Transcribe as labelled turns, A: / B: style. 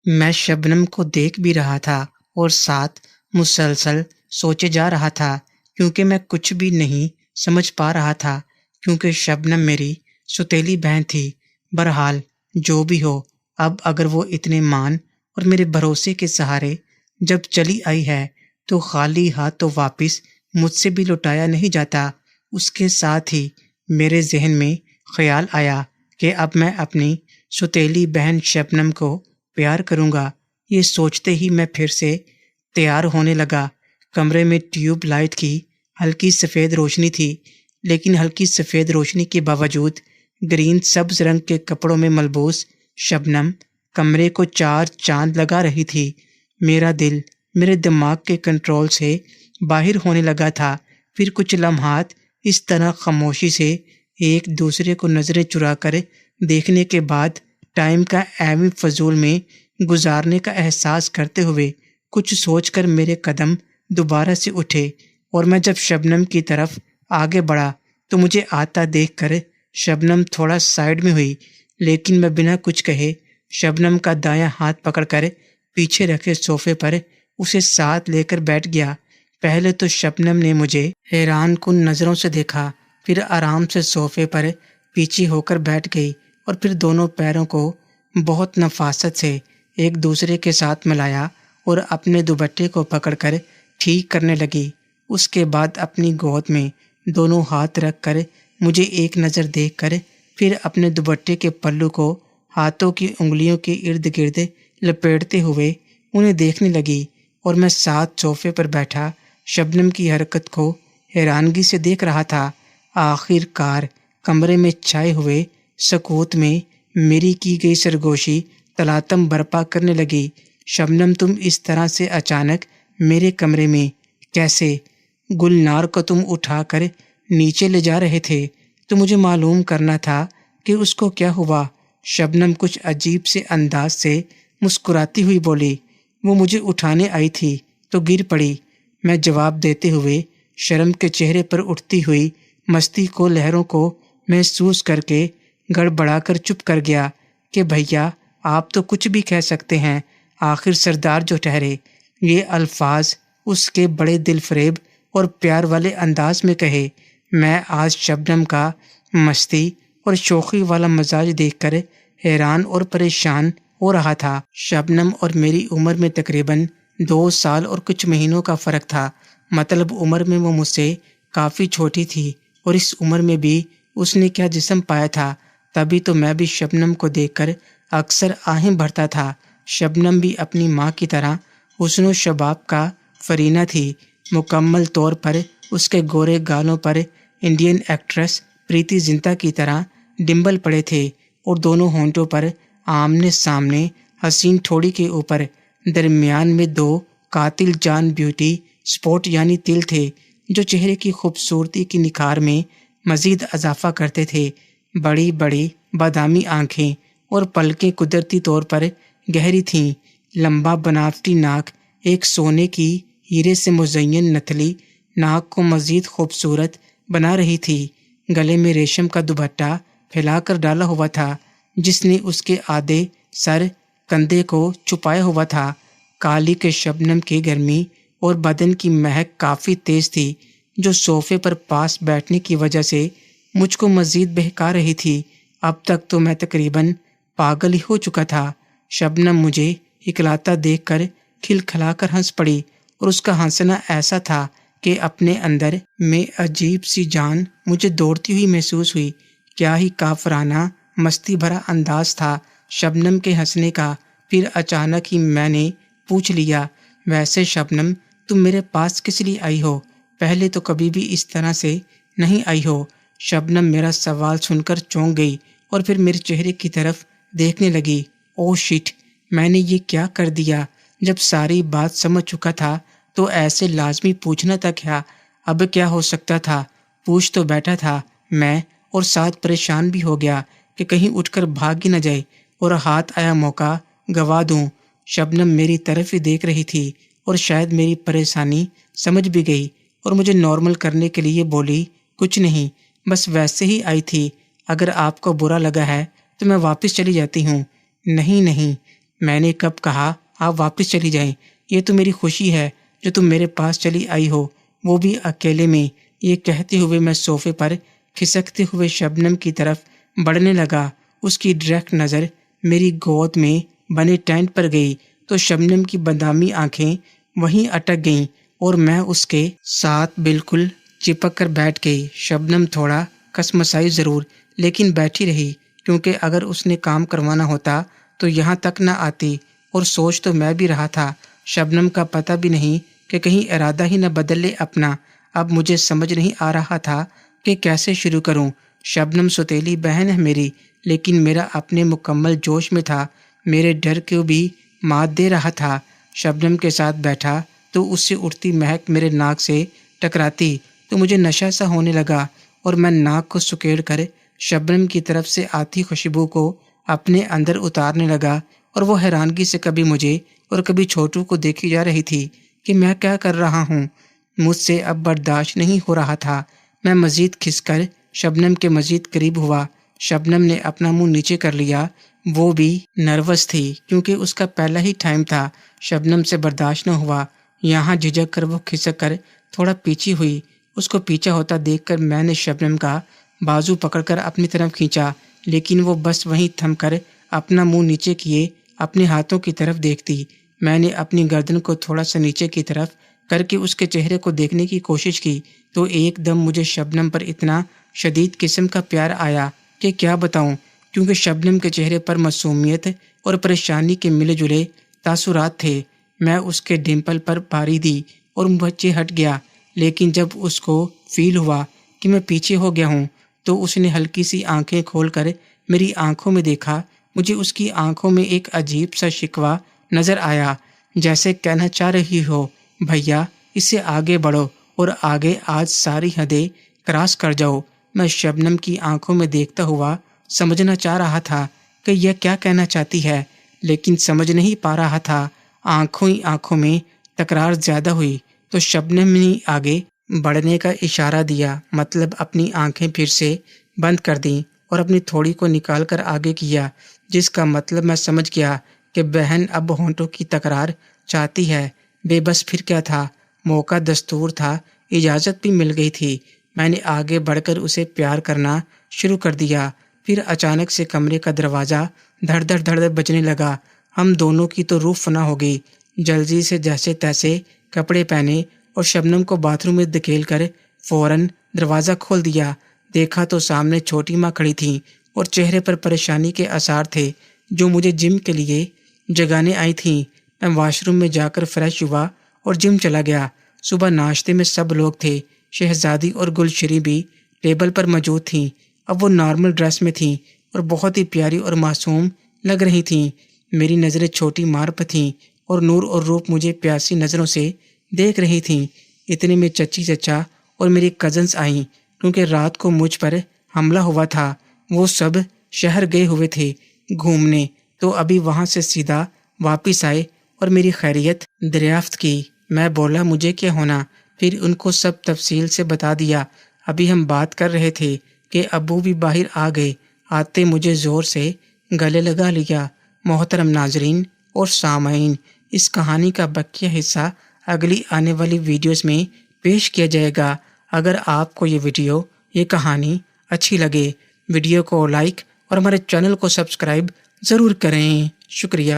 A: میں شبنم کو دیکھ بھی رہا تھا اور ساتھ مسلسل سوچے جا رہا تھا، کیونکہ میں کچھ بھی نہیں سمجھ پا رہا تھا، کیونکہ شبنم میری سوتیلی بہن تھی۔ بہرحال جو بھی ہو، اب اگر وہ اتنے مان اور میرے بھروسے کے سہارے جب چلی آئی ہے تو خالی ہاتھ تو واپس مجھ سے بھی لوٹایا نہیں جاتا۔ اس کے ساتھ ہی میرے ذہن میں خیال آیا کہ اب میں اپنی سوتیلی بہن شبنم کو پیار کروں گا۔ یہ سوچتے ہی میں پھر سے تیار ہونے لگا۔ کمرے میں ٹیوب لائٹ کی ہلکی سفید روشنی تھی، لیکن ہلکی سفید روشنی کے باوجود گرین سبز رنگ کے کپڑوں میں ملبوس شبنم کمرے کو چار چاند لگا رہی تھی۔ میرا دل میرے دماغ کے کنٹرول سے باہر ہونے لگا تھا۔ پھر کچھ لمحات اس طرح خاموشی سے ایک دوسرے کو نظریں چرا کر دیکھنے کے بعد ٹائم کا ایویں فضول میں گزارنے کا احساس کرتے ہوئے کچھ سوچ کر میرے قدم دوبارہ سے اٹھے، اور میں جب شبنم کی طرف آگے بڑھا تو مجھے آتا دیکھ کر شبنم تھوڑا سائڈ میں ہوئی، لیکن میں بنا کچھ کہے شبنم کا دایاں ہاتھ پکڑ کر پیچھے رکھے صوفے پر اسے ساتھ لے کر بیٹھ گیا۔ پہلے تو شبنم نے مجھے حیران کن نظروں سے دیکھا، پھر آرام سے صوفے پر پیچھے ہو کر بیٹھ گئی اور پھر دونوں پیروں کو بہت نفاست سے ایک دوسرے کے ساتھ ملایا اور اپنے دوپٹے کو پکڑ کر ٹھیک کرنے لگی۔ اس کے بعد اپنی گود میں دونوں ہاتھ رکھ کر مجھے ایک نظر دیکھ کر پھر اپنے دوپٹے کے پلو کو ہاتھوں کی انگلیوں کے ارد گرد لپیٹتے ہوئے انہیں دیکھنے لگی، اور میں ساتھ صوفے پر بیٹھا شبنم کی حرکت کو حیرانگی سے دیکھ رہا تھا۔ آخر کار کمرے میں چھائے ہوئے سکوت میں میری کی گئی سرگوشی تلاطم برپا کرنے لگی۔ شبنم، تم اس طرح سے اچانک میرے کمرے میں کیسے؟ گلنار کو تم اٹھا کر نیچے لے جا رہے تھے تو مجھے معلوم کرنا تھا کہ اس کو کیا ہوا۔ شبنم کچھ عجیب سے انداز سے مسکراتی ہوئی بولی، وہ مجھے اٹھانے آئی تھی تو گر پڑی۔ میں جواب دیتے ہوئے شرم کے چہرے پر اٹھتی ہوئی مستی کو لہروں کو محسوس کر کے گڑبڑا کر چپ کر گیا کہ بھیا آپ تو کچھ بھی کہہ سکتے ہیں، آخر سردار جو ٹھہرے۔ یہ الفاظ اس کے بڑے دل فریب اور پیار والے انداز میں کہے۔ میں آج شبنم کا مستی اور شوخی والا مزاج دیکھ کر حیران اور پریشان ہو رہا تھا۔ شبنم اور میری عمر میں تقریباً 2 سال اور کچھ مہینوں کا فرق تھا، مطلب عمر میں وہ مجھ سے کافی چھوٹی تھی، اور اس عمر میں بھی اس نے کیا جسم پایا تھا۔ تبھی تو میں بھی شبنم کو دیکھ کر اکثر آہیں بھرتا تھا۔ شبنم بھی اپنی ماں کی طرح حسن و شباب کا فرینہ تھی۔ مکمل طور پر اس کے گورے گالوں پر انڈین ایکٹریس پریتی زنتا کی طرح ڈمبل پڑے تھے، اور دونوں ہونٹوں پر آمنے سامنے حسین ٹھوڑی کے اوپر درمیان میں 2 قاتل جان بیوٹی سپوٹ یعنی تل تھے، جو چہرے کی خوبصورتی کی نکھار میں مزید اضافہ کرتے تھے۔ بڑی بڑی بادامی آنکھیں اور پلکیں قدرتی طور پر گہری تھیں۔ لمبا بناوٹی ناک ایک سونے کی ہیرے سے مزین نتھلی ناک کو مزید خوبصورت بنا رہی تھی۔ گلے میں ریشم کا دوپٹہ پھیلا کر ڈالا ہوا تھا، جس نے اس کے آدھے سر کندھے کو چھپایا ہوا تھا۔ کالی کے شبنم کی گرمی اور بدن کی مہک کافی تیز تھی، جو صوفے پر پاس بیٹھنے کی وجہ سے مجھ کو مزید بہکا رہی تھی۔ اب تک تو میں تقریباً پاگل ہی ہو چکا تھا۔ شبنم مجھے اکلاتا دیکھ کر کھلکھلا کر ہنس پڑی، اور اس کا ہنسنا ایسا تھا کہ اپنے اندر میں عجیب سی جان مجھے دوڑتی ہوئی محسوس ہوئی۔ کیا ہی کافرانہ مستی بھرا انداز تھا شبنم کے ہنسنے کا۔ پھر اچانک ہی میں نے پوچھ لیا، ویسے شبنم تم میرے پاس کس لیے آئی ہو؟ پہلے تو کبھی بھی اس طرح سے نہیں آئی ہو۔ شبنم میرا سوال سن کر چونک گئی اور پھر میرے چہرے کی طرف دیکھنے لگی۔ او شٹ، میں نے یہ کیا کر دیا؟ جب ساری بات سمجھ چکا تھا تو ایسے لازمی پوچھنا تھا کیا؟ اب کیا ہو سکتا تھا؟ پوچھ تو بیٹھا تھا میں، اور ساتھ پریشان بھی ہو گیا کہ کہیں اٹھ کر بھاگ ہی نہ جائے اور ہاتھ آیا موقع گوا دوں۔ شبنم میری طرف ہی دیکھ رہی تھی اور شاید میری پریشانی سمجھ بھی گئی، اور مجھے نارمل کرنے کے لیے بولی، کچھ نہیں، بس ویسے ہی آئی تھی، اگر آپ کو برا لگا ہے تو میں واپس چلی جاتی ہوں۔ نہیں نہیں، میں نے کب کہا آپ واپس چلی جائیں؟ یہ تو میری خوشی ہے جو تم میرے پاس چلی آئی ہو، وہ بھی اکیلے میں۔ یہ کہتے ہوئے میں صوفے پر کھسکتے ہوئے شبنم کی طرف بڑھنے لگا۔ اس کی ڈائریکٹ نظر میری گود میں بنے ٹینٹ پر گئی تو شبنم کی بادامی آنکھیں وہیں اٹک گئیں اور میں اس کے ساتھ بالکل چپک کر بیٹھ گئی۔ شبنم تھوڑا کسمسائی ضرور، لیکن بیٹھی رہی، کیونکہ اگر اس نے کام کروانا ہوتا تو یہاں تک نہ آتی، اور سوچ تو میں بھی رہا تھا شبنم کا پتہ بھی نہیں کہ کہیں ارادہ ہی نہ بدل لے اپنا۔ اب مجھے سمجھ نہیں آ رہا تھا کہ کیسے شروع کروں۔ شبنم سوتیلی بہن ہے میری، لیکن میرا اپنے مکمل جوش میں تھا، میرے ڈر کو بھی مات دے رہا تھا۔ شبنم کے ساتھ بیٹھا تو اس سے اٹھتی مہک میرے ناک سے ٹکراتی تو مجھے نشہ سا ہونے لگا، اور میں ناک کو سکیڑ کر شبنم کی طرف سے آتی خوشبو کو اپنے اندر اتارنے لگا، اور وہ حیرانگی سے کبھی مجھے اور کبھی چھوٹو کو دیکھی جا رہی تھی کہ میں کیا کر رہا ہوں۔ مجھ سے اب برداشت نہیں ہو رہا تھا۔ میں مزید کھس کر شبنم کے مزید قریب ہوا۔ شبنم نے اپنا منہ نیچے کر لیا، وہ بھی نروس تھی کیونکہ اس کا پہلا ہی ٹائم تھا۔ شبنم سے برداشت نہ ہوا، یہاں جھجک کر وہ کھسک کر تھوڑا پیچھے ہوئی۔ اس کو پیچھا ہوتا دیکھ کر میں نے شبنم کا بازو پکڑ کر اپنی طرف کھینچا، لیکن وہ بس وہیں تھم کر اپنا منہ نیچے کیے اپنے ہاتھوں کی طرف دیکھتی۔ میں نے اپنی گردن کو تھوڑا سا نیچے کی طرف کر کے اس کے چہرے کو دیکھنے کی کوشش کی تو ایک دم مجھے شبنم پر اتنا شدید قسم کا پیار آیا کہ کیا بتاؤں، کیونکہ شبنم کے چہرے پر معصومیت اور پریشانی کے ملے جلے تاثرات تھے۔ میں اس کے ڈمپل پر پاری دی اور بچے ہٹ گیا، لیکن جب اس کو فیل ہوا کہ میں پیچھے ہو گیا ہوں تو اس نے ہلکی سی آنکھیں کھول کر میری آنکھوں میں دیکھا۔ مجھے اس کی آنکھوں میں ایک عجیب سا شکوہ نظر آیا، جیسے کہنا چاہ رہی ہو بھیا اس سے آگے بڑھو اور آگے آج ساری حدیں کراس کر جاؤ۔ میں شبنم کی آنکھوں میں دیکھتا ہوا سمجھنا چاہ رہا تھا کہ یہ کیا کہنا چاہتی ہے، لیکن سمجھ نہیں پا رہا تھا۔ آنکھوں ہی آنکھوں میں تکرار زیادہ ہوئی تو شبنم نے آگے بڑھنے کا اشارہ دیا، مطلب اپنی آنکھیں پھر سے بند کر دیں اور اپنی تھوڑی کو نکال کر آگے کیا، جس کا مطلب میں سمجھ گیا کہ بہن اب ہونٹوں کی تکرار چاہتی ہے۔ بے بس پھر کیا تھا، موقع دستور تھا، اجازت بھی مل گئی تھی۔ میں نے آگے بڑھ کر اسے پیار کرنا شروع کر دیا۔ پھر اچانک سے کمرے کا دروازہ دھڑ دھڑ دھڑ دھڑ بجنے لگا۔ ہم دونوں کی تو روح فنا ہو گئی۔ جلدی سے جیسے تیسے کپڑے پہنے اور شبنم کو باتھ روم میں دھکیل کر فوراً دروازہ کھول دیا۔ دیکھا تو سامنے چھوٹی ماں کھڑی تھیں اور چہرے پر پریشانی کے آثار تھے، جو مجھے جم کے لیے جگانے آئی تھیں۔ میں واش روم میں جا کر فریش ہوا اور جم چلا گیا۔ صبح ناشتے میں سب لوگ تھے، شہزادی اور گلشری بھی ٹیبل پر موجود تھیں۔ اب وہ نارمل ڈریس میں تھیں اور بہت ہی پیاری اور معصوم لگ رہی تھیں۔ میری نظریں چھوٹی مار پر تھیں اور نور اور روپ مجھے پیاسی نظروں سے دیکھ رہی تھیں۔ اتنے میں چچی چچا اور میری کزنس آئیں، کیونکہ رات کو مجھ پر حملہ ہوا تھا۔ وہ سب شہر گئے ہوئے تھے گھومنے، تو ابھی وہاں سے سیدھا واپس آئے اور میری خیریت دریافت کی۔ میں بولا مجھے کیا ہونا، پھر ان کو سب تفصیل سے بتا دیا۔ ابھی ہم بات کر رہے تھے کہ ابو بھی باہر آ گئے، آتے مجھے زور سے گلے لگا لیا۔ محترم ناظرین اور سامعین، اس کہانی کا بقیہ حصہ اگلی آنے والی ویڈیوز میں پیش کیا جائے گا۔ اگر آپ کو یہ کہانی اچھی لگے، ویڈیو کو لائک اور ہمارے چینل کو سبسکرائب ضرور کریں۔ شکریہ۔